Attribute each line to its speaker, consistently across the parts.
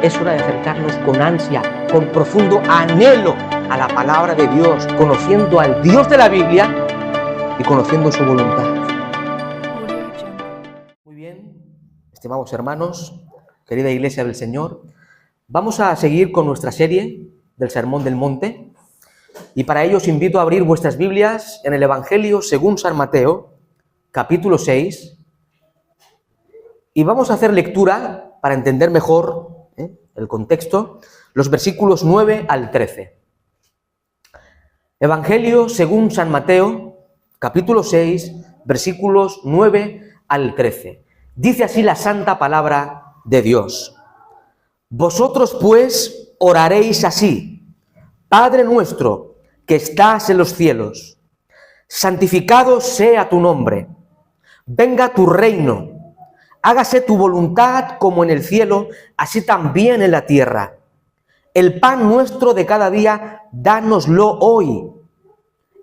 Speaker 1: Es hora de acercarnos con ansia, con profundo anhelo a la palabra de Dios, conociendo al Dios de la Biblia y conociendo su voluntad. Muy bien, estimados hermanos, querida Iglesia del Señor, vamos a seguir con nuestra serie del Sermón del Monte, y para ello os invito a abrir vuestras Biblias en el Evangelio según San Mateo, capítulo 6, y vamos a hacer lectura para entender mejor el contexto, los versículos 9 al 13. Evangelio según San Mateo, capítulo 6, versículos 9 al 13. Dice así la santa palabra de Dios. Vosotros pues oraréis así: Padre nuestro que estás en los cielos, santificado sea tu nombre, venga tu reino, hágase tu voluntad como en el cielo, así también en la tierra. El pan nuestro de cada día, dánoslo hoy,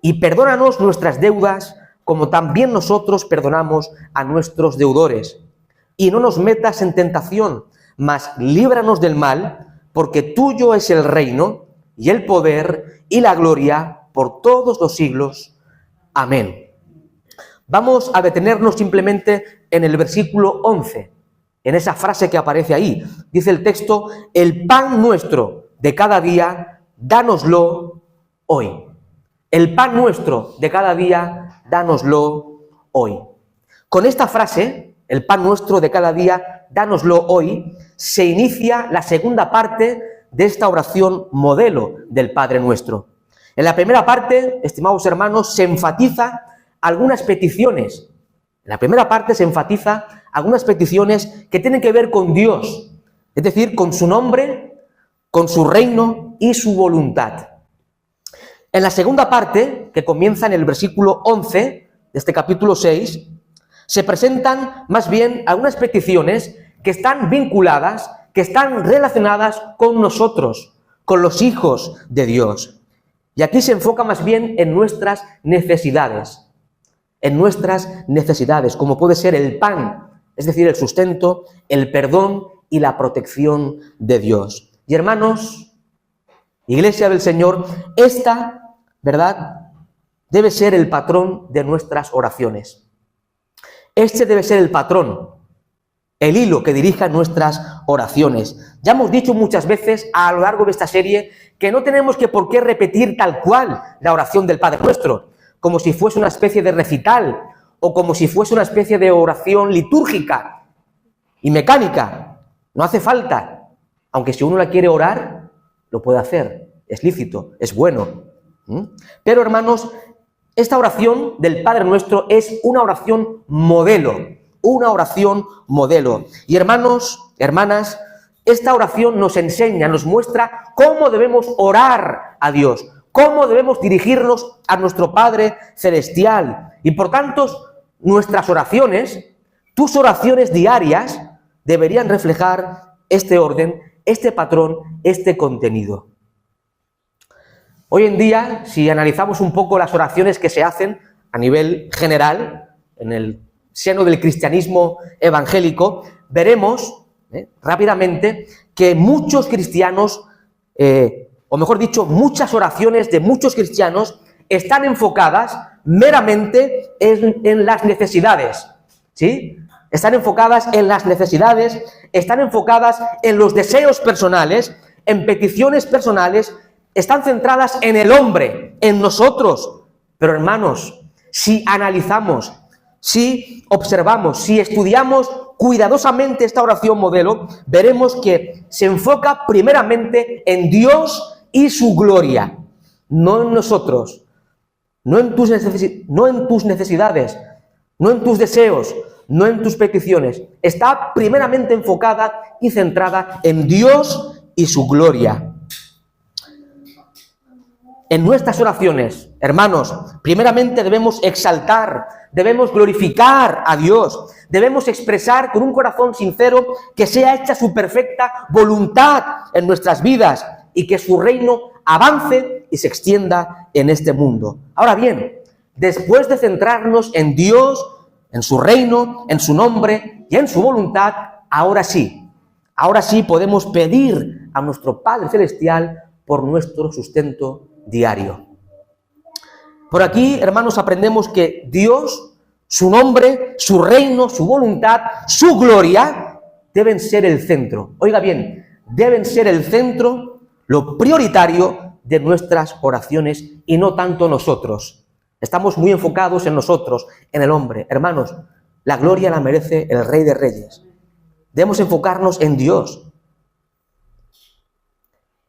Speaker 1: y perdónanos nuestras deudas, como también nosotros perdonamos a nuestros deudores. Y no nos metas en tentación, mas líbranos del mal, porque tuyo es el reino, y el poder, y la gloria, por todos los siglos. Amén. Vamos a detenernos simplemente en el versículo 11, en esa frase que aparece ahí. Dice el texto: el pan nuestro de cada día, dánoslo hoy. El pan nuestro de cada día, dánoslo hoy. Con esta frase, el pan nuestro de cada día, dánoslo hoy, se inicia la segunda parte de esta oración modelo del Padre Nuestro. En la primera parte, estimados hermanos, se enfatiza algunas peticiones. En la primera parte se enfatiza algunas peticiones que tienen que ver con Dios, es decir, con su nombre, con su reino y su voluntad. En la segunda parte, que comienza en el versículo 11 de este capítulo 6, se presentan más bien algunas peticiones que están vinculadas, que están relacionadas con nosotros, con los hijos de Dios. Y aquí se enfoca más bien en nuestras necesidades, como puede ser el pan, es decir, el sustento, el perdón y la protección de Dios. Y hermanos, Iglesia del Señor, esta, ¿verdad?, debe ser el patrón de nuestras oraciones. Este debe ser el patrón, el hilo que dirija nuestras oraciones. Ya hemos dicho muchas veces a lo largo de esta serie que no tenemos por qué repetir tal cual la oración del Padre Nuestro, como si fuese una especie de recital o como si fuese una especie de oración litúrgica y mecánica. No hace falta, aunque si uno la quiere orar, lo puede hacer, es lícito, es bueno. Pero hermanos, esta oración del Padre Nuestro es una oración modelo, Y hermanos, hermanas, esta oración nos enseña, nos muestra cómo debemos orar a Dios, cómo debemos dirigirnos a nuestro Padre Celestial. Y por tanto, nuestras oraciones, tus oraciones diarias, deberían reflejar este orden, este patrón, este contenido. Hoy en día, si analizamos un poco las oraciones que se hacen a nivel general, en el seno del cristianismo evangélico, veremos rápidamente que muchos cristianos, o mejor dicho, muchas oraciones de muchos cristianos están enfocadas meramente en las necesidades, ¿sí? Están enfocadas en las necesidades, están enfocadas en los deseos personales, en peticiones personales, están centradas en el hombre, en nosotros. Pero hermanos, si analizamos, si observamos, si estudiamos cuidadosamente esta oración modelo, veremos que se enfoca primeramente en Dios y su gloria, no en nosotros, no en tus necesidades, no en tus deseos, no en tus peticiones. Está primeramente enfocada y centrada en Dios y su gloria. En nuestras oraciones, hermanos, primeramente debemos exaltar, debemos glorificar a Dios, debemos expresar con un corazón sincero que sea hecha su perfecta voluntad en nuestras vidas y que su reino avance y se extienda en este mundo. Ahora bien, después de centrarnos en Dios, en su reino, en su nombre y en su voluntad, ahora sí, Ahora sí podemos pedir a nuestro Padre Celestial por nuestro sustento diario. Por aquí, hermanos, aprendemos que Dios, su nombre, su reino, su voluntad, su gloria, deben ser el centro. Oiga bien, deben ser el centro, lo prioritario de nuestras oraciones y no tanto nosotros. Estamos muy enfocados en nosotros, en el hombre. Hermanos, la gloria la merece el Rey de Reyes. Debemos enfocarnos en Dios.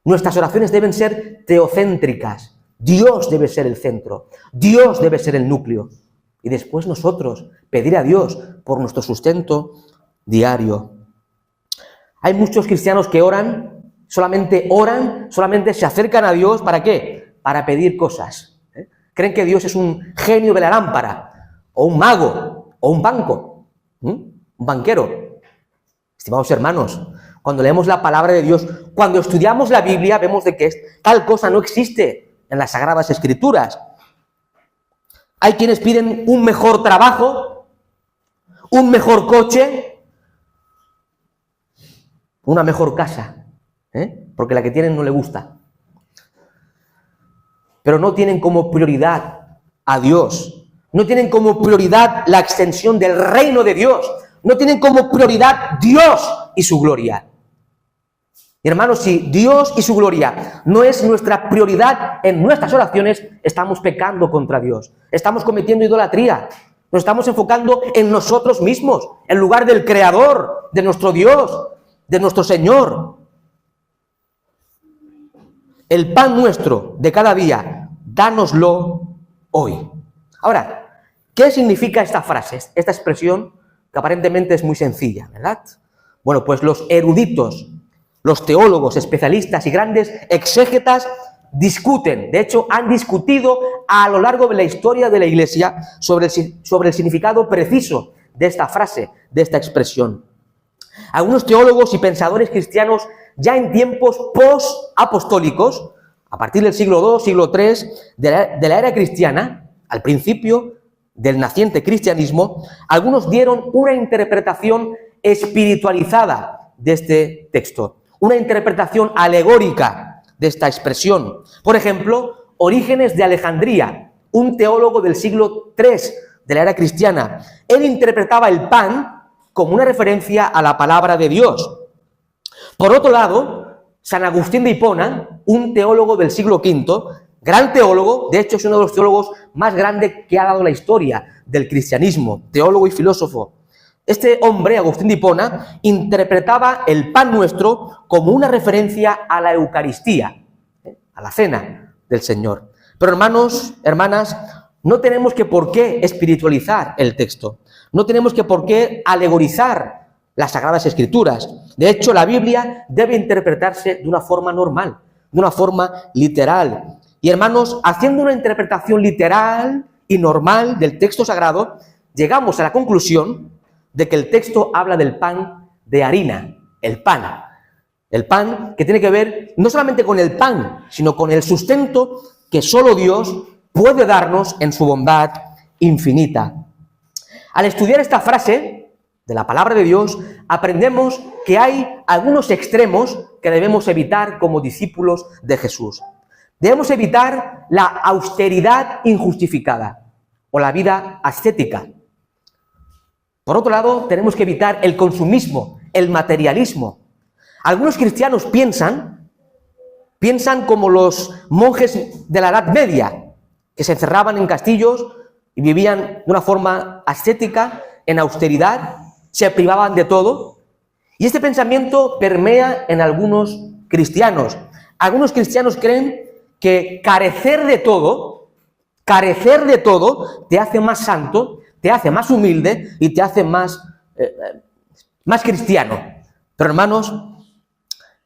Speaker 1: Nuestras oraciones deben ser teocéntricas. Dios debe ser el centro. Dios debe ser el núcleo. Y después nosotros pedir a Dios por nuestro sustento diario. Hay muchos cristianos que oran, solamente se acercan a Dios, ¿para qué? Para pedir cosas. Creen que Dios es un genio de la lámpara, o un mago, o un banco, un banquero. Estimados hermanos, cuando leemos la palabra de Dios, cuando estudiamos la Biblia, vemos de que tal cosa no existe en las Sagradas Escrituras. Hay quienes piden un mejor trabajo, un mejor coche, una mejor casa, porque la que tienen no le gusta. Pero no tienen como prioridad a Dios, no tienen como prioridad la extensión del reino de Dios, no tienen como prioridad Dios y su gloria. Y hermanos, si Dios y su gloria no es nuestra prioridad en nuestras oraciones, estamos pecando contra Dios, estamos cometiendo idolatría, nos estamos enfocando en nosotros mismos, en lugar del Creador, de nuestro Dios, de nuestro Señor. El pan nuestro de cada día, dánoslo hoy. Ahora, ¿qué significa esta frase, esta expresión que aparentemente es muy sencilla, ¿verdad? Bueno, pues los eruditos, los teólogos, especialistas y grandes exégetas discuten, de hecho han discutido a lo largo de la historia de la Iglesia sobre el significado preciso de esta frase, de esta expresión. Algunos teólogos y pensadores cristianos ya en tiempos post-apostólicos, a partir del siglo II, siglo III de la era cristiana, al principio del naciente cristianismo, algunos dieron una interpretación espiritualizada de este texto, una interpretación alegórica de esta expresión. Por ejemplo, Orígenes de Alejandría, un teólogo del siglo III de la era cristiana, él interpretaba el pan como una referencia a la palabra de Dios. Por otro lado, San Agustín de Hipona, un teólogo del siglo V, gran teólogo, de hecho es uno de los teólogos más grandes que ha dado la historia del cristianismo, teólogo y filósofo. Este hombre, Agustín de Hipona, interpretaba el pan nuestro como una referencia a la Eucaristía, a la cena del Señor. Pero hermanos, hermanas, no tenemos que por qué espiritualizar el texto, no tenemos que por qué alegorizar las Sagradas Escrituras. De hecho, la Biblia debe interpretarse de una forma normal, de una forma literal. Y hermanos, haciendo una interpretación literal y normal del texto sagrado, llegamos a la conclusión de que el texto habla del pan de harina, el pan que tiene que ver no solamente con el pan, sino con el sustento que solo Dios puede darnos en su bondad infinita. Al estudiar esta frase de la palabra de Dios, aprendemos que hay algunos extremos que debemos evitar como discípulos de Jesús. Debemos evitar la austeridad injustificada o la vida ascética. Por otro lado, tenemos que evitar el consumismo, el materialismo. Algunos cristianos piensan como los monjes de la Edad Media, que se encerraban en castillos y vivían de una forma ascética, en austeridad, se privaban de todo. Y este pensamiento permea en algunos cristianos. Algunos cristianos creen que carecer de todo te hace más santo, te hace más humilde y te hace más cristiano. Pero hermanos,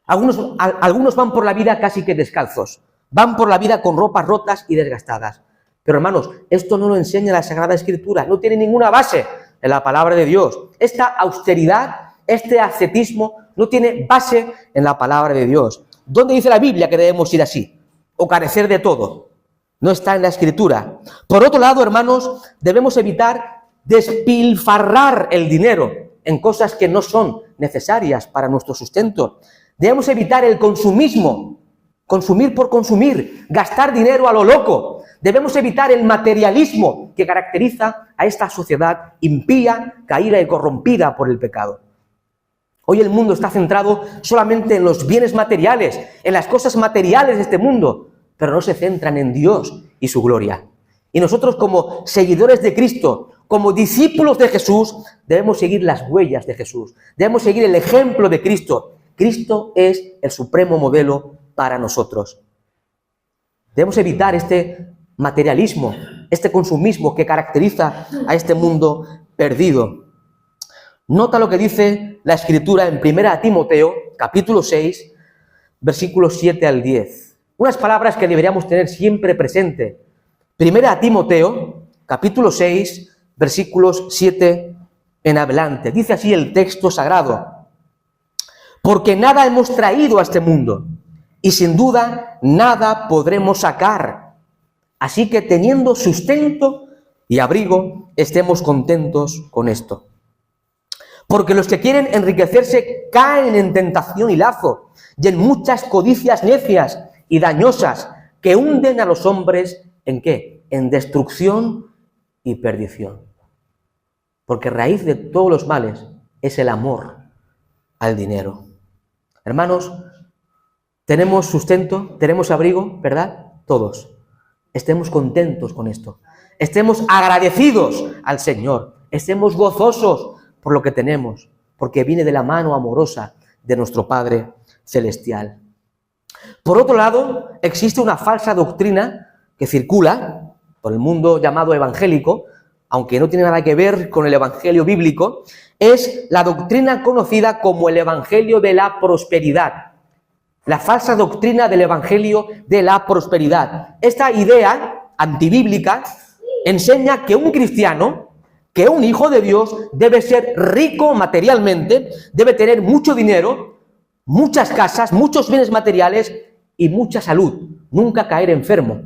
Speaker 1: algunos van por la vida casi que descalzos, van por la vida con ropas rotas y desgastadas. Pero hermanos, esto no lo enseña la Sagrada Escritura, no tiene ninguna base en la palabra de Dios. Esta austeridad, este ascetismo, no tiene base en la palabra de Dios. ¿Dónde dice la Biblia que debemos ir así? O carecer de todo. No está en la Escritura. Por otro lado, hermanos, debemos evitar despilfarrar el dinero en cosas que no son necesarias para nuestro sustento. Debemos evitar el consumismo, consumir por consumir, gastar dinero a lo loco. Debemos evitar el materialismo que caracteriza a esta sociedad impía, caída y corrompida por el pecado. Hoy el mundo está centrado solamente en los bienes materiales, en las cosas materiales de este mundo, pero no se centran en Dios y su gloria. Y nosotros, como seguidores de Cristo, como discípulos de Jesús, debemos seguir las huellas de Jesús. Debemos seguir el ejemplo de Cristo. Cristo es el supremo modelo para nosotros. Debemos evitar este materialismo, este consumismo que caracteriza a este mundo perdido. Nota lo que dice la Escritura en 1 Timoteo, capítulo 6, versículos 7 al 10. Unas palabras que deberíamos tener siempre presente. 1 Timoteo, capítulo 6, versículos 7 en adelante. Dice así el texto sagrado: porque nada hemos traído a este mundo, y sin duda nada podremos sacar. Así que teniendo sustento y abrigo, estemos contentos con esto. Porque los que quieren enriquecerse caen en tentación y lazo, y en muchas codicias necias y dañosas, que hunden a los hombres, ¿en qué? En destrucción y perdición. Porque raíz de todos los males es el amor al dinero. Hermanos, tenemos sustento, tenemos abrigo, ¿verdad? Todos. Estemos contentos con esto. Estemos agradecidos al Señor. Estemos gozosos por lo que tenemos, porque viene de la mano amorosa de nuestro Padre Celestial. Por otro lado, existe una falsa doctrina que circula por el mundo llamado evangélico, aunque no tiene nada que ver con el evangelio bíblico. Es la doctrina conocida como el evangelio de la prosperidad. La falsa doctrina del evangelio de la prosperidad. Esta idea antibíblica enseña que un cristiano, que un hijo de Dios, debe ser rico materialmente, debe tener mucho dinero, muchas casas, muchos bienes materiales y mucha salud, nunca caer enfermo.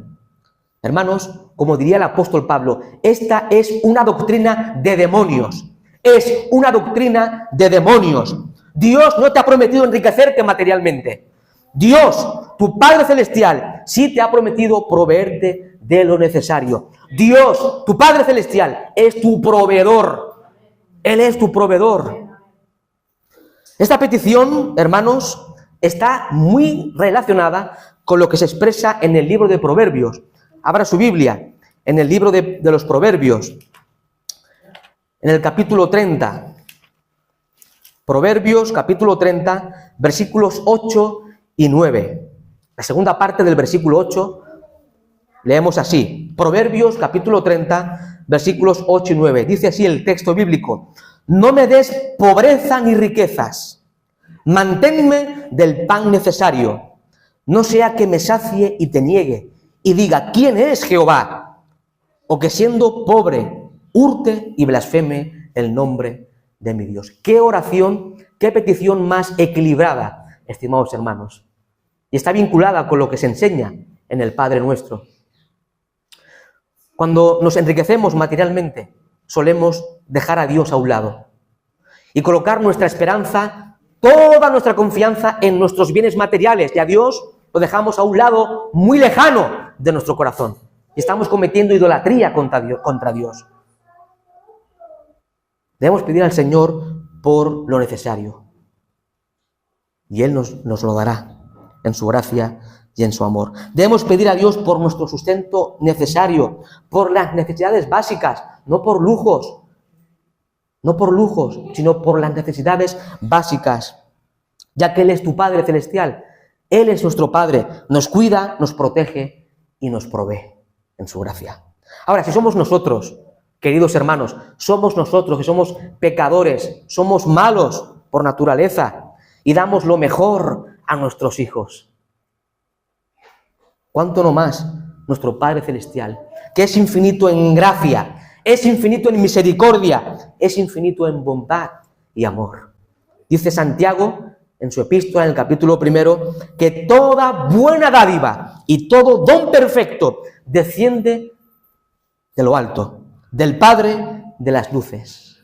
Speaker 1: Hermanos, como diría el apóstol Pablo, esta es una doctrina de demonios. Es una doctrina de demonios. Dios no te ha prometido enriquecerte materialmente. Dios, tu Padre Celestial, sí te ha prometido proveerte de lo necesario. Dios, tu Padre Celestial, es tu proveedor. Él es tu proveedor. Esta petición, hermanos, está muy relacionada con lo que se expresa en el libro de Proverbios. Abra su Biblia en el libro de los Proverbios, en el capítulo 30. Proverbios, capítulo 30, versículos 8 y 9. La segunda parte del versículo 8 leemos así. Proverbios, capítulo 30, versículos 8 y 9. Dice así el texto bíblico: no me des pobreza ni riquezas, manténme del pan necesario, no sea que me sacie y te niegue, y diga, ¿quién es Jehová? O que siendo pobre, hurte y blasfeme el nombre de mi Dios. Qué oración, qué petición más equilibrada, estimados hermanos. Y está vinculada con lo que se enseña en el Padre Nuestro. Cuando nos enriquecemos materialmente, solemos dejar a Dios a un lado y colocar nuestra esperanza, toda nuestra confianza en nuestros bienes materiales, y a Dios lo dejamos a un lado muy lejano de nuestro corazón. Y estamos cometiendo idolatría contra Dios. Debemos pedir al Señor por lo necesario. Y Él nos lo dará en su gracia y en su amor. Debemos pedir a Dios por nuestro sustento necesario, por las necesidades básicas, no por lujos, sino por las necesidades básicas, ya que Él es tu Padre Celestial. Él es nuestro Padre, nos cuida, nos protege y nos provee en su gracia. Ahora, si somos nosotros, queridos hermanos, somos nosotros que somos pecadores, somos malos por naturaleza y damos lo mejor a nuestros hijos, ¿cuánto no más nuestro Padre Celestial, que es infinito en gracia, es infinito en misericordia, es infinito en bondad y amor? Dice Santiago en su epístola, en el capítulo 1, que toda buena dádiva y todo don perfecto desciende de lo alto, del Padre de las luces.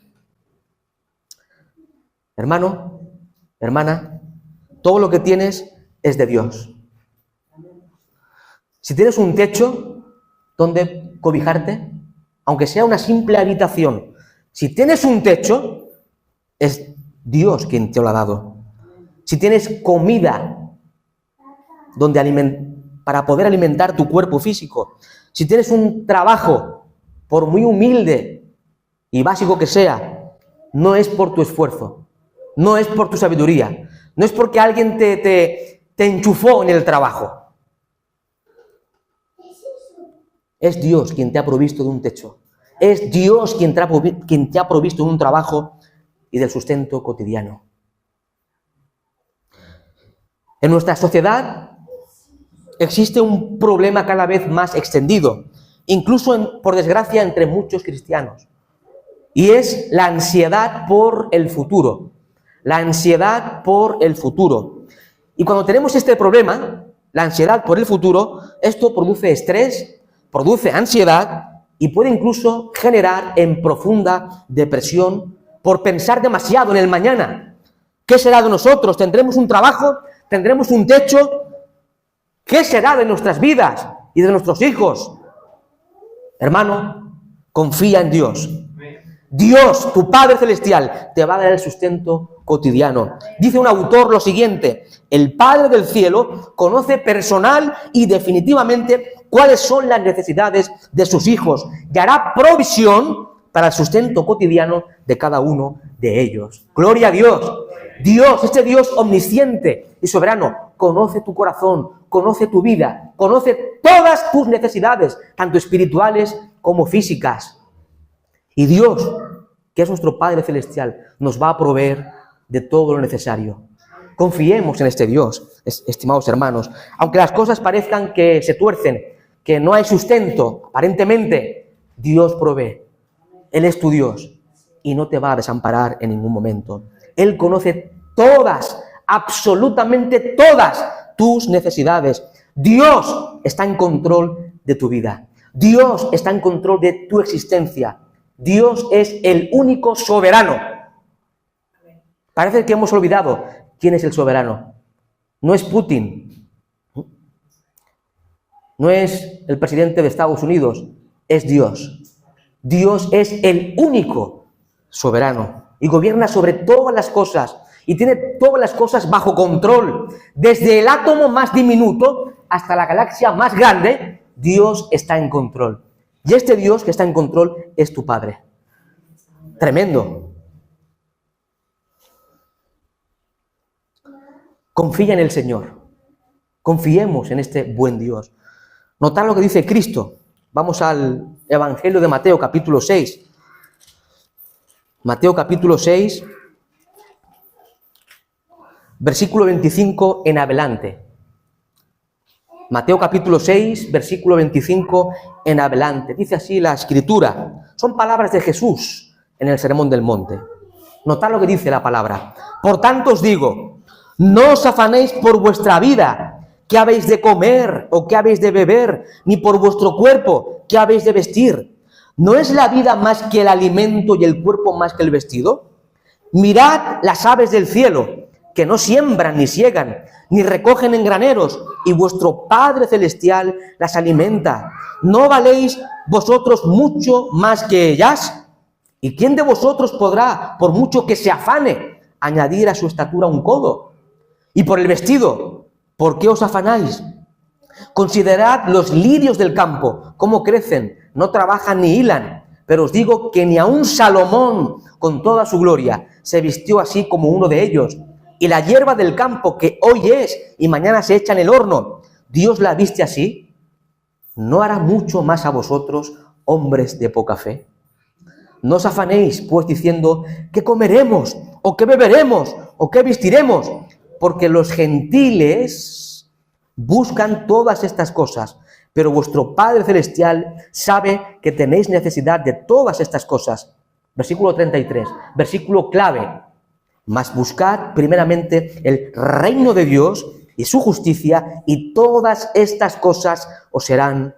Speaker 1: Hermano, hermana, todo lo que tienes es de Dios. Si tienes un techo donde cobijarte, aunque sea una simple habitación, si tienes un techo, es Dios quien te lo ha dado. Si tienes comida para poder alimentar tu cuerpo físico, si tienes un trabajo, por muy humilde y básico que sea, no es por tu esfuerzo, no es por tu sabiduría, no es porque alguien te enchufó en el trabajo. Es Dios quien te ha provisto de un techo. Es Dios quien te ha provisto de un trabajo y del sustento cotidiano. En nuestra sociedad existe un problema cada vez más extendido, incluso, por desgracia, entre muchos cristianos. Y es la ansiedad por el futuro. La ansiedad por el futuro. Y cuando tenemos este problema, la ansiedad por el futuro, esto produce estrés, produce ansiedad y puede incluso generar en profunda depresión por pensar demasiado en el mañana. ¿Qué será de nosotros? ¿Tendremos un trabajo? ¿Tendremos un techo? ¿Qué será de nuestras vidas y de nuestros hijos? Hermano, confía en Dios. Dios, tu Padre Celestial, te va a dar el sustento cotidiano. Dice un autor lo siguiente: el Padre del cielo conoce personal y definitivamente cuáles son las necesidades de sus hijos y hará provisión para el sustento cotidiano de cada uno de ellos. ¡Gloria a Dios! Dios, este Dios omnisciente y soberano, conoce tu corazón, conoce tu vida, conoce todas tus necesidades, tanto espirituales como físicas. Y Dios, que es nuestro Padre Celestial, nos va a proveer de todo lo necesario. Confiemos en este Dios, estimados hermanos. Aunque las cosas parezcan que se tuercen, que no hay sustento, aparentemente, Dios provee. Él es tu Dios y no te va a desamparar en ningún momento. Él conoce todas, absolutamente todas tus necesidades. Dios está en control de tu vida. Dios está en control de tu existencia. Dios es el único soberano. Parece que hemos olvidado quién es el soberano. No es Putin. No es el presidente de Estados Unidos. Es Dios. Dios es el único soberano y gobierna sobre todas las cosas y tiene todas las cosas bajo control. Desde el átomo más diminuto hasta la galaxia más grande, Dios está en control. Y este Dios que está en control es tu Padre. Tremendo. Confía en el Señor. Confiemos en este buen Dios. Notad lo que dice Cristo. Vamos al Evangelio de Mateo, capítulo 6. Mateo, capítulo 6, versículo 25 en adelante. Mateo, capítulo 6, versículo 25 en adelante. Dice así la Escritura. Son palabras de Jesús en el Sermón del Monte. Notad lo que dice la palabra. Por tanto os digo, no os afanéis por vuestra vida, qué habéis de comer o qué habéis de beber, ni por vuestro cuerpo, qué habéis de vestir. ¿No es la vida más que el alimento y el cuerpo más que el vestido? Mirad las aves del cielo, que no siembran ni siegan, ni recogen en graneros, y vuestro Padre Celestial las alimenta. ¿No valéis vosotros mucho más que ellas? ¿Y quién de vosotros podrá, por mucho que se afane, añadir a su estatura un codo? Y por el vestido, ¿por qué os afanáis? Considerad los lirios del campo, cómo crecen, no trabajan ni hilan, pero os digo que ni aun Salomón, con toda su gloria, se vistió así como uno de ellos. Y la hierba del campo, que hoy es y mañana se echa en el horno, ¿Dios la viste así? ¿No hará mucho más a vosotros, hombres de poca fe? No os afanéis, pues, diciendo, ¿qué comeremos? ¿O qué beberemos? ¿O qué vestiremos? Porque los gentiles buscan todas estas cosas, pero vuestro Padre Celestial sabe que tenéis necesidad de todas estas cosas. Versículo 33, versículo clave. Mas buscad primeramente el reino de Dios y su justicia, y todas estas cosas os serán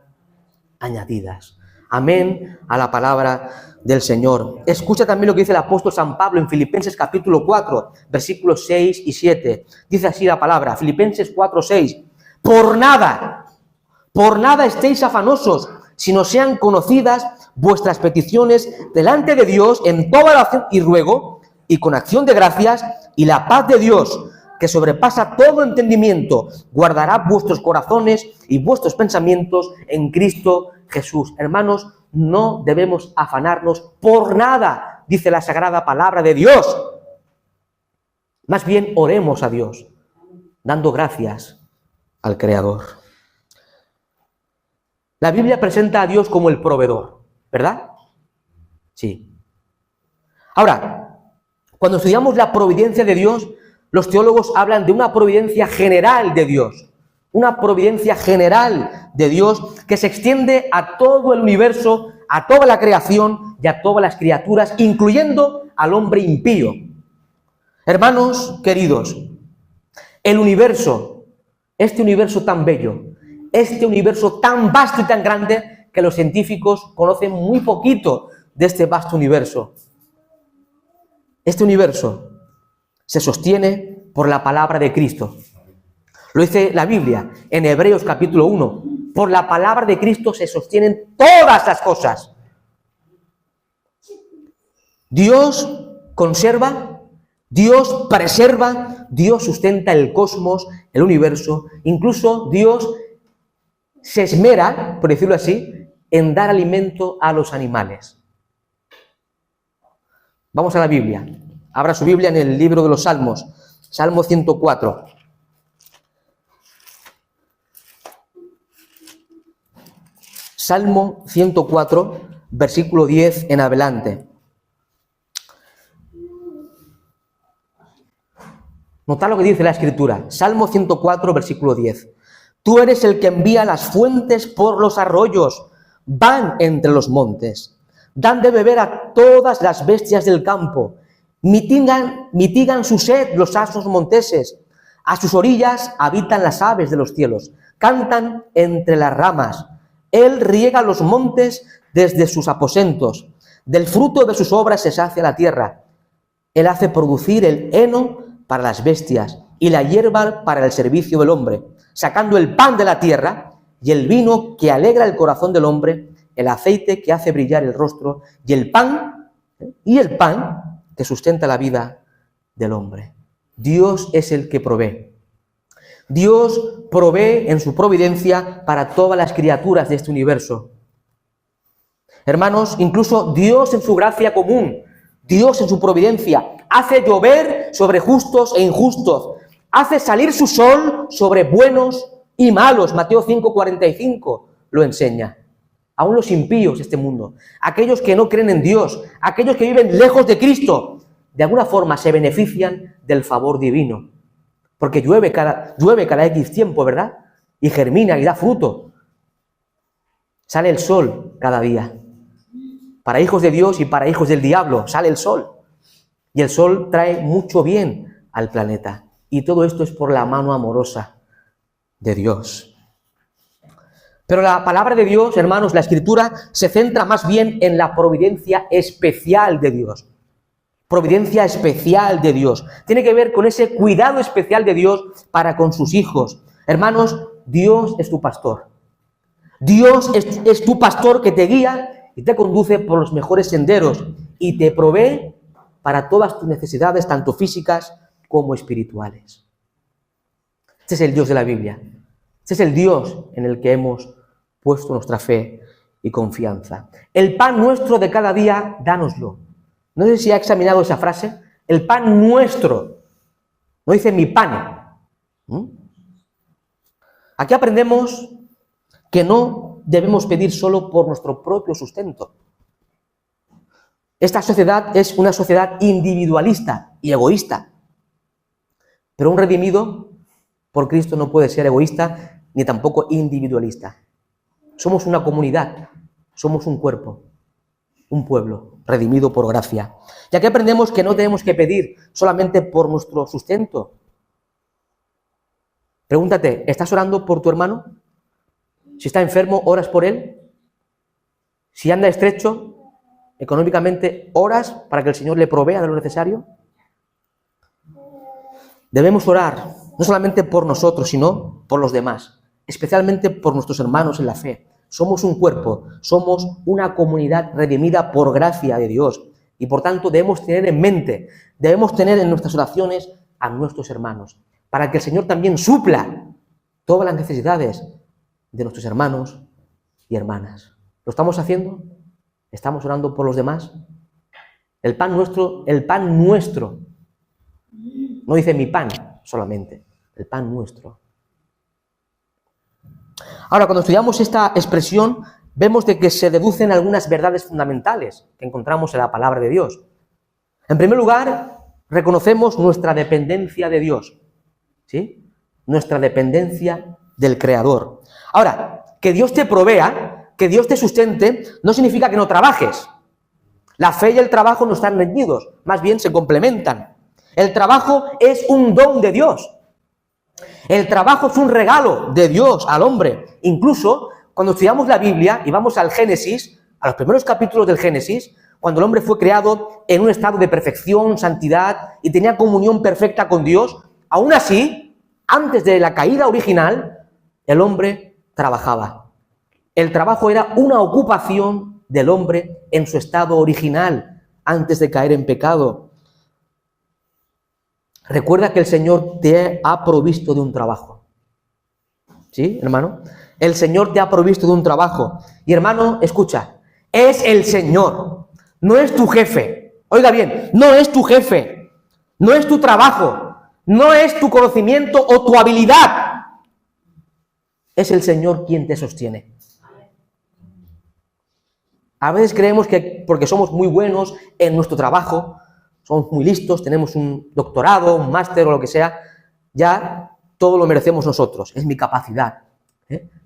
Speaker 1: añadidas. Amén a la palabra del Señor. Escucha también lo que dice el apóstol San Pablo en Filipenses capítulo 4, versículos 6 y 7. Dice así la palabra, Filipenses 4, 6. Por nada estéis afanosos, sino sean conocidas vuestras peticiones delante de Dios en toda oración y ruego, y con acción de gracias, y la paz de Dios, que sobrepasa todo entendimiento, guardará vuestros corazones y vuestros pensamientos en Cristo Jesús. Hermanos, no debemos afanarnos por nada, dice la sagrada palabra de Dios. Más bien oremos a Dios, dando gracias al Creador. La Biblia presenta a Dios como el proveedor, ¿verdad? Sí. Ahora, cuando estudiamos la providencia de Dios, los teólogos hablan de una providencia general de Dios. Una providencia general de Dios que se extiende a todo el universo, a toda la creación y a todas las criaturas, incluyendo al hombre impío. Hermanos queridos, el universo, este universo tan bello, este universo tan vasto y tan grande que los científicos conocen muy poquito de este vasto universo. Este universo se sostiene por la palabra de Cristo. Lo dice la Biblia en Hebreos capítulo 1. Por la palabra de Cristo se sostienen todas las cosas. Dios conserva, Dios preserva, Dios sustenta el cosmos, el universo. Incluso Dios se esmera, por decirlo así, en dar alimento a los animales. Vamos a la Biblia. Abra su Biblia en el libro de los Salmos, Salmo 104. Salmo 104, versículo 10 en adelante. Notad lo que dice la Escritura. Salmo 104, versículo 10. Tú eres el que envía las fuentes por los arroyos, van entre los montes. Dan de beber a todas las bestias del campo. Mitigan su sed los asnos monteses. A sus orillas habitan las aves de los cielos. Cantan entre las ramas. Él riega los montes desde sus aposentos. Del fruto de sus obras se sacia la tierra. Él hace producir el heno para las bestias y la hierba para el servicio del hombre, sacando el pan de la tierra y el vino que alegra el corazón del hombre, el aceite que hace brillar el rostro y el pan que sustenta la vida del hombre. Dios es el que provee. Dios provee en su providencia para todas las criaturas de este universo. Hermanos, incluso Dios en su gracia común, Dios en su providencia, hace llover sobre justos e injustos, hace salir su sol sobre buenos y malos. Mateo 5:45 lo enseña. Aún los impíos de este mundo, aquellos que no creen en Dios, aquellos que viven lejos de Cristo, de alguna forma se benefician del favor divino. Porque llueve cada X tiempo, ¿verdad? Y germina y da fruto. Sale el sol cada día. Para hijos de Dios y para hijos del diablo sale el sol. Y el sol trae mucho bien al planeta. Y todo esto es por la mano amorosa de Dios. Pero la palabra de Dios, hermanos, la Escritura, se centra más bien en la providencia especial de Dios. Providencia especial de Dios. Tiene que ver con ese cuidado especial de Dios para con sus hijos. Hermanos, Dios es tu pastor. Dios es tu pastor que te guía y te conduce por los mejores senderos y te provee para todas tus necesidades, tanto físicas como espirituales. Este es el Dios de la Biblia. Este es el Dios en el que hemos puesto nuestra fe y confianza. El pan nuestro de cada día, dánoslo. No sé si ha examinado esa frase. El pan nuestro. No dice mi pan. Aquí aprendemos que no debemos pedir solo por nuestro propio sustento. Esta sociedad es una sociedad individualista y egoísta. Pero un redimido por Cristo no puede ser egoísta ni tampoco individualista. Somos una comunidad, somos un cuerpo, un pueblo redimido por gracia. Ya que aprendemos que no tenemos que pedir solamente por nuestro sustento. Pregúntate, ¿estás orando por tu hermano? Si está enfermo, ¿oras por él? Si anda estrecho económicamente, ¿oras para que el Señor le provea de lo necesario? Debemos orar, no solamente por nosotros, sino por los demás, especialmente por nuestros hermanos en la fe. Somos un cuerpo, somos una comunidad redimida por gracia de Dios y por tanto debemos tener en mente, debemos tener en nuestras oraciones a nuestros hermanos, para que el Señor también supla todas las necesidades de nuestros hermanos y hermanas. ¿Lo estamos haciendo? ¿Estamos orando por los demás? El pan nuestro, no dice mi pan solamente, el pan nuestro. Ahora, cuando estudiamos esta expresión, vemos de que se deducen algunas verdades fundamentales que encontramos en la palabra de Dios. En primer lugar, reconocemos nuestra dependencia de Dios, ¿sí? Nuestra dependencia del Creador. Ahora, que Dios te provea, que Dios te sustente, no significa que no trabajes. La fe y el trabajo no están reñidos, más bien se complementan. El trabajo es un don de Dios. El trabajo es un regalo de Dios al hombre. Incluso cuando estudiamos la Biblia y vamos al Génesis, a los primeros capítulos del Génesis, cuando el hombre fue creado en un estado de perfección, santidad y tenía comunión perfecta con Dios, aún así, antes de la caída original, el hombre trabajaba. El trabajo era una ocupación del hombre en su estado original, antes de caer en pecado. Recuerda que el Señor te ha provisto de un trabajo. ¿Sí, hermano? El Señor te ha provisto de un trabajo. Y hermano, escucha, es el Señor, no es tu jefe. Oiga bien, no es tu jefe, no es tu trabajo, no es tu conocimiento o tu habilidad. Es el Señor quien te sostiene. A veces creemos que porque somos muy buenos en nuestro trabajo, somos muy listos, tenemos un doctorado, un máster o lo que sea, ya todo lo merecemos nosotros. Es mi capacidad,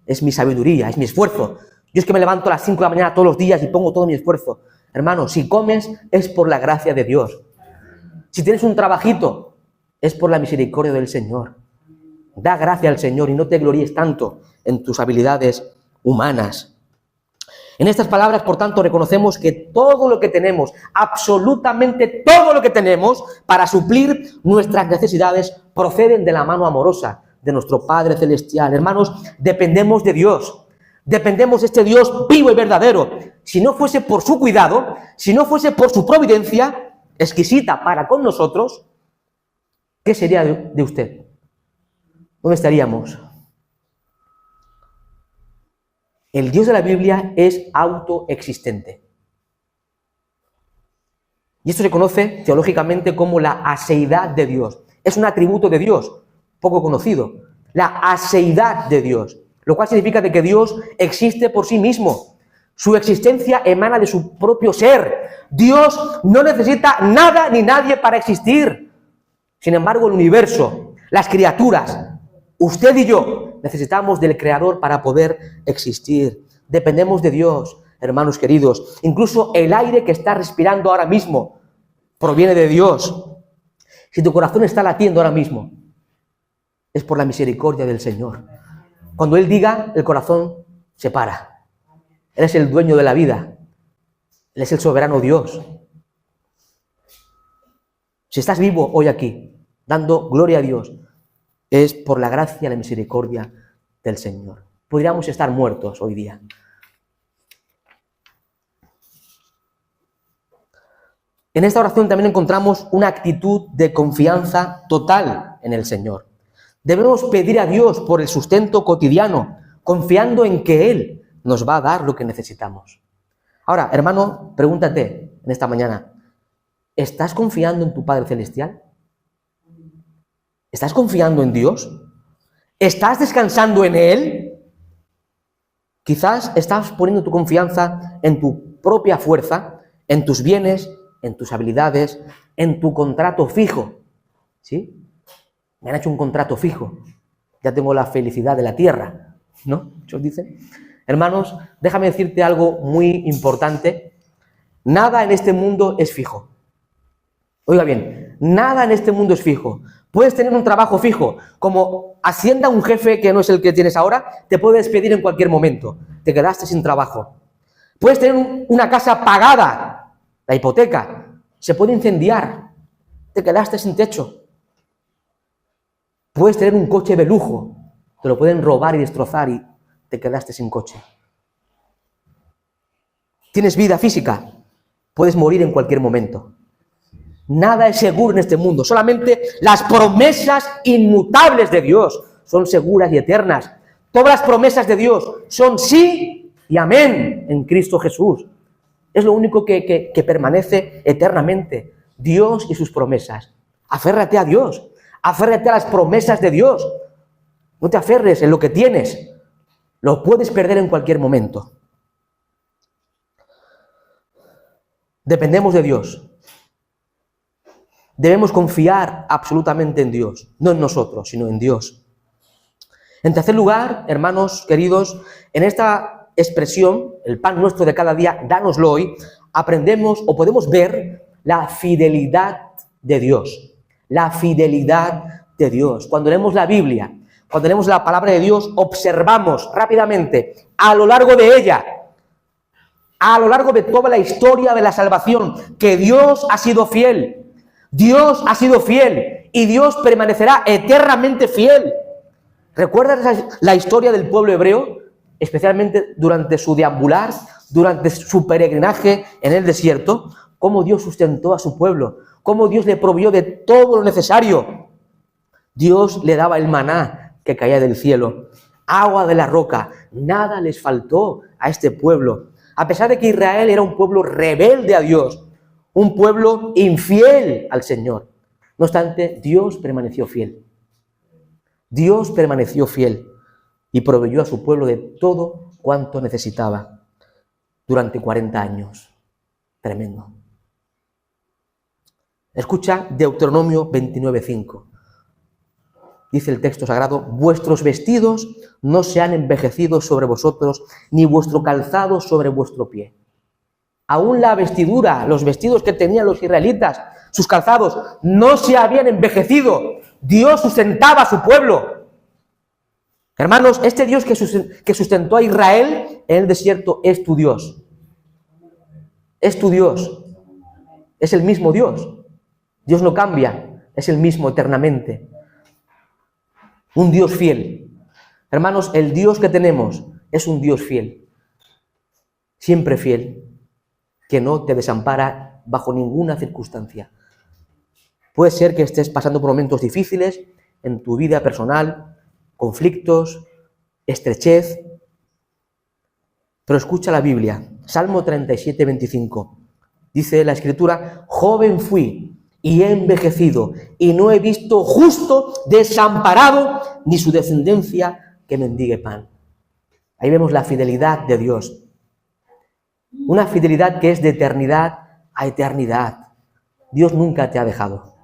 Speaker 1: es mi sabiduría, es mi esfuerzo. Yo es que me levanto a las 5 de la mañana todos los días y pongo todo mi esfuerzo. Hermano, si comes es por la gracia de Dios. Si tienes un trabajito, es por la misericordia del Señor. Da gracia al Señor y no te gloríes tanto en tus habilidades humanas. En estas palabras, por tanto, reconocemos que todo lo que tenemos, absolutamente todo lo que tenemos para suplir nuestras necesidades, proceden de la mano amorosa de nuestro Padre Celestial. Hermanos, dependemos de Dios, dependemos de este Dios vivo y verdadero. Si no fuese por su cuidado, si no fuese por su providencia exquisita para con nosotros, ¿qué sería de usted? ¿Dónde estaríamos? El Dios de la Biblia es autoexistente. Y esto se conoce teológicamente como la aseidad de Dios. Es un atributo de Dios, poco conocido. La aseidad de Dios, lo cual significa de que Dios existe por sí mismo. Su existencia emana de su propio ser. Dios no necesita nada ni nadie para existir. Sin embargo, el universo, las criaturas, usted y yo, necesitamos del Creador para poder existir. Dependemos de Dios, hermanos queridos. Incluso el aire que está respirando ahora mismo proviene de Dios. Si tu corazón está latiendo ahora mismo, es por la misericordia del Señor. Cuando Él diga, el corazón se para. Él es el dueño de la vida. Él es el soberano Dios. Si estás vivo hoy aquí, dando gloria a Dios, es por la gracia y la misericordia del Señor. Podríamos estar muertos hoy día. En esta oración también encontramos una actitud de confianza total en el Señor. Debemos pedir a Dios por el sustento cotidiano, confiando en que Él nos va a dar lo que necesitamos. Ahora, hermano, pregúntate en esta mañana, ¿estás confiando en tu Padre Celestial? ¿Estás confiando en Dios? ¿Estás descansando en Él? Quizás estás poniendo tu confianza en tu propia fuerza, en tus bienes, en tus habilidades, en tu contrato fijo. ¿Sí? Me han hecho un contrato fijo. Ya tengo la felicidad de la tierra, ¿no? Muchos dicen. Hermanos, déjame decirte algo muy importante. Nada en este mundo es fijo. Oiga bien, nada en este mundo es fijo. Puedes tener un trabajo fijo, como ascienda un jefe que no es el que tienes ahora, te puede despedir en cualquier momento. Te quedaste sin trabajo. Puedes tener una casa pagada, la hipoteca, se puede incendiar, te quedaste sin techo. Puedes tener un coche de lujo, te lo pueden robar y destrozar y te quedaste sin coche. Tienes vida física, puedes morir en cualquier momento. Nada es seguro en este mundo, solamente las promesas inmutables de Dios son seguras y eternas. Todas las promesas de Dios son sí y amén en Cristo Jesús. Es lo único que permanece eternamente, Dios y sus promesas. Aférrate a Dios, aférrate a las promesas de Dios. No te aferres en lo que tienes, lo puedes perder en cualquier momento. Dependemos de Dios. Debemos confiar absolutamente en Dios, no en nosotros, sino en Dios. En tercer lugar, hermanos queridos, en esta expresión, el pan nuestro de cada día, dánoslo hoy, aprendemos o podemos ver la fidelidad de Dios. La fidelidad de Dios. Cuando leemos la Biblia, cuando leemos la palabra de Dios, observamos rápidamente a lo largo de ella, a lo largo de toda la historia de la salvación, que Dios ha sido fiel. Dios ha sido fiel y Dios permanecerá eternamente fiel. ¿Recuerdas la historia del pueblo hebreo? Especialmente durante su deambular, durante su peregrinaje en el desierto, cómo Dios sustentó a su pueblo, cómo Dios le proveyó de todo lo necesario. Dios le daba el maná que caía del cielo, agua de la roca, nada les faltó a este pueblo. A pesar de que Israel era un pueblo rebelde a Dios, un pueblo infiel al Señor. No obstante, Dios permaneció fiel. Dios permaneció fiel y proveyó a su pueblo de todo cuanto necesitaba durante 40 años. Tremendo. Escucha Deuteronomio 29:5. Dice el texto sagrado: vuestros vestidos no se han envejecido sobre vosotros, ni vuestro calzado sobre vuestro pie. Aún la vestidura, los vestidos que tenían los israelitas, sus calzados, no se habían envejecido. Dios sustentaba a su pueblo. Hermanos, este Dios que sustentó a Israel en el desierto es tu Dios. Es tu Dios. Es el mismo Dios. Dios no cambia, es el mismo eternamente. Un Dios fiel. Hermanos, el Dios que tenemos es un Dios fiel. Siempre fiel. Que no te desampara bajo ninguna circunstancia. Puede ser que estés pasando por momentos difíciles en tu vida personal, conflictos, estrechez, pero escucha la Biblia. Salmo 37:25. Dice la Escritura: joven fui y he envejecido, y no he visto justo desamparado, ni su descendencia que mendigue pan. Ahí vemos la fidelidad de Dios. Una fidelidad que es de eternidad a eternidad. Dios nunca te ha dejado.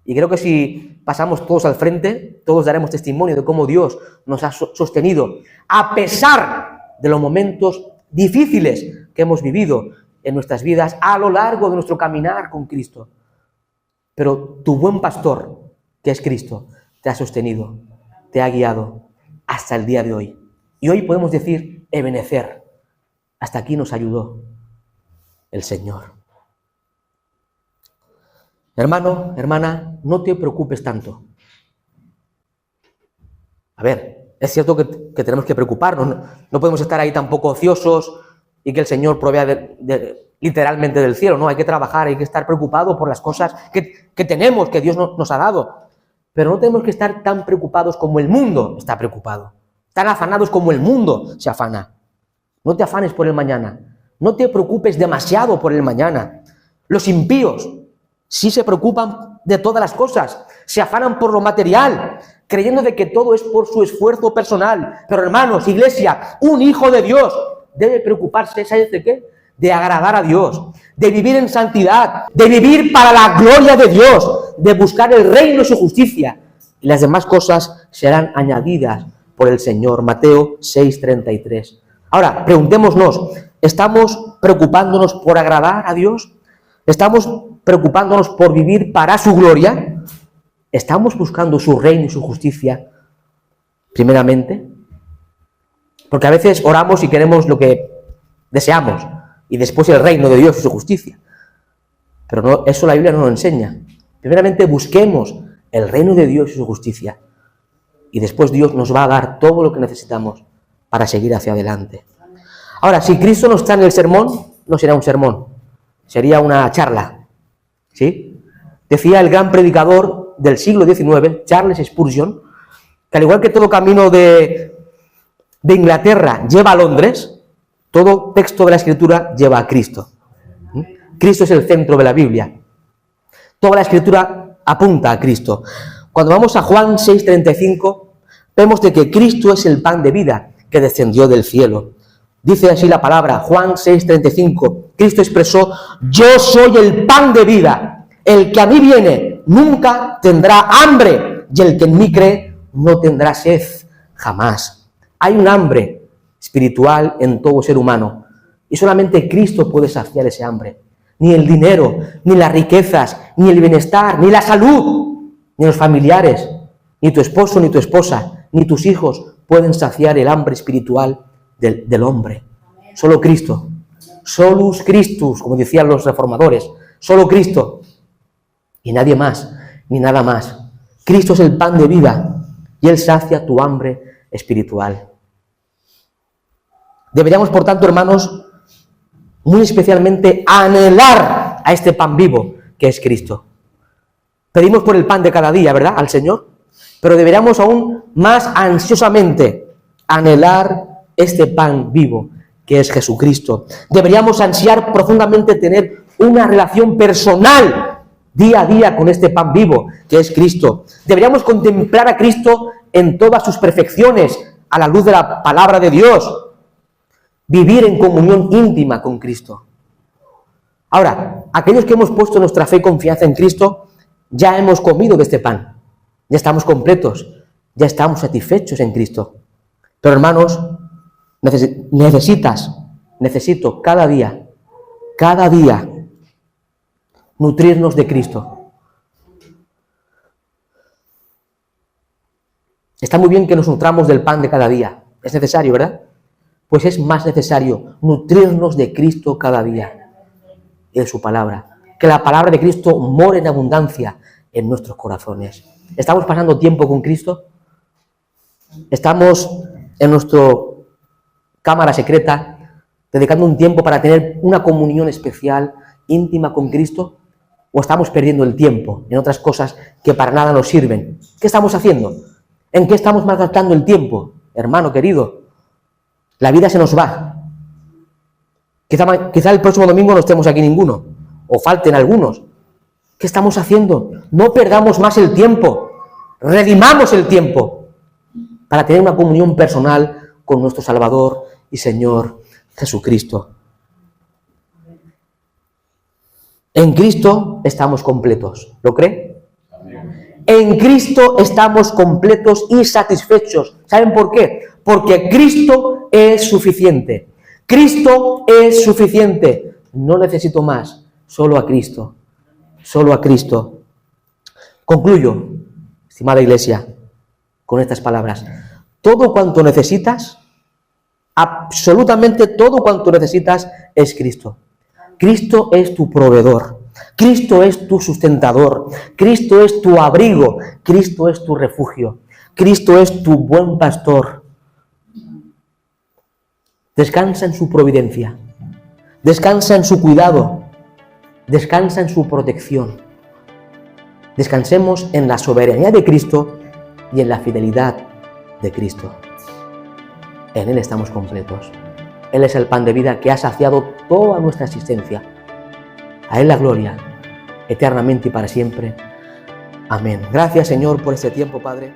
Speaker 1: Y creo que si pasamos todos al frente, todos daremos testimonio de cómo Dios nos ha sostenido, a pesar de los momentos difíciles que hemos vivido en nuestras vidas a lo largo de nuestro caminar con Cristo. Pero tu buen pastor, que es Cristo, te ha sostenido, te ha guiado hasta el día de hoy. Y hoy podemos decir: Ebenezer. Hasta aquí nos ayudó el Señor. Hermano, hermana, no te preocupes tanto. A ver, es cierto que tenemos que preocuparnos. No podemos estar ahí tampoco ociosos y que el Señor provea literalmente del cielo. No, hay que trabajar, hay que estar preocupados por las cosas que tenemos, que Dios nos ha dado. Pero no tenemos que estar tan preocupados como el mundo está preocupado. Tan afanados como el mundo se afana. No te afanes por el mañana. No te preocupes demasiado por el mañana. Los impíos sí se preocupan de todas las cosas. Se afanan por lo material, creyendo de que todo es por su esfuerzo personal. Pero hermanos, iglesia, un hijo de Dios debe preocuparse, ¿sabes de qué? De agradar a Dios, de vivir en santidad, de vivir para la gloria de Dios, de buscar el reino y su justicia. Y las demás cosas serán añadidas por el Señor. Mateo 6:33. Ahora, preguntémonos, ¿estamos preocupándonos por agradar a Dios? ¿Estamos preocupándonos por vivir para su gloria? ¿Estamos buscando su reino y su justicia primeramente? Porque a veces oramos y queremos lo que deseamos, y después el reino de Dios y su justicia. Pero no, eso la Biblia no nos enseña. Primeramente busquemos el reino de Dios y su justicia, y después Dios nos va a dar todo lo que necesitamos para seguir hacia adelante. Ahora, si Cristo no está en el sermón, no será un sermón, sería una charla, ¿sí? Decía el gran predicador del siglo XIX, Charles Spurgeon, que al igual que todo camino de Inglaterra lleva a Londres, todo texto de la Escritura lleva a Cristo. Cristo es el centro de la Biblia. Toda la Escritura apunta a Cristo. Cuando vamos a Juan 6:35, vemos de que Cristo es el pan de vida que descendió del cielo. Dice así la palabra, Juan 6:35, Cristo expresó: yo soy el pan de vida, el que a mí viene nunca tendrá hambre, y el que en mí cree no tendrá sed jamás. Hay un hambre espiritual en todo ser humano, y solamente Cristo puede saciar ese hambre. Ni el dinero, ni las riquezas, ni el bienestar, ni la salud, ni los familiares, ni tu esposo, ni tu esposa, ni tus hijos pueden saciar el hambre espiritual del hombre. Solo Cristo. Solus Christus, como decían los reformadores. Solo Cristo. Y nadie más, ni nada más. Cristo es el pan de vida y Él sacia tu hambre espiritual. Deberíamos, por tanto, hermanos, muy especialmente anhelar a este pan vivo que es Cristo. Pedimos por el pan de cada día, ¿verdad?, al Señor, pero deberíamos aún más ansiosamente anhelar este pan vivo que es Jesucristo. Deberíamos ansiar profundamente tener una relación personal día a día con este pan vivo que es Cristo. Deberíamos contemplar a Cristo en todas sus perfecciones a la luz de la palabra de Dios. Vivir en comunión íntima con Cristo. Ahora, aquellos que hemos puesto nuestra fe y confianza en Cristo, ya hemos comido de este pan. Ya estamos completos. Ya estamos satisfechos en Cristo. Pero hermanos, necesito cada día, nutrirnos de Cristo. Está muy bien que nos nutramos del pan de cada día. Es necesario, ¿verdad? Pues es más necesario nutrirnos de Cristo cada día y de su palabra. Que la palabra de Cristo more en abundancia en nuestros corazones. ¿Estamos pasando tiempo con Cristo? ¿Estamos en nuestra cámara secreta dedicando un tiempo para tener una comunión especial, íntima con Cristo? ¿O estamos perdiendo el tiempo en otras cosas que para nada nos sirven? ¿Qué estamos haciendo? ¿En qué estamos malgastando el tiempo? Hermano querido, la vida se nos va. Quizá el próximo domingo no estemos aquí ninguno, o falten algunos. ¿Qué estamos haciendo? No perdamos más el tiempo. Redimamos el tiempo para tener una comunión personal con nuestro Salvador y Señor Jesucristo. En Cristo estamos completos. ¿Lo cree? En Cristo estamos completos y satisfechos. ¿Saben por qué? Porque Cristo es suficiente. Cristo es suficiente. No necesito más. Solo a Cristo. Solo a Cristo. Concluyo, estimada iglesia, con estas palabras. Todo cuanto necesitas, absolutamente todo cuanto necesitas es Cristo. Cristo es tu proveedor. Cristo es tu sustentador. Cristo es tu abrigo. Cristo es tu refugio. Cristo es tu buen pastor. Descansa en su providencia. Descansa en su cuidado. Descansa en su protección. Descansemos en la soberanía de Cristo y en la fidelidad de Cristo. En Él estamos completos. Él es el pan de vida que ha saciado toda nuestra existencia. A Él la gloria, eternamente y para siempre. Amén. Gracias, Señor, por este tiempo, Padre.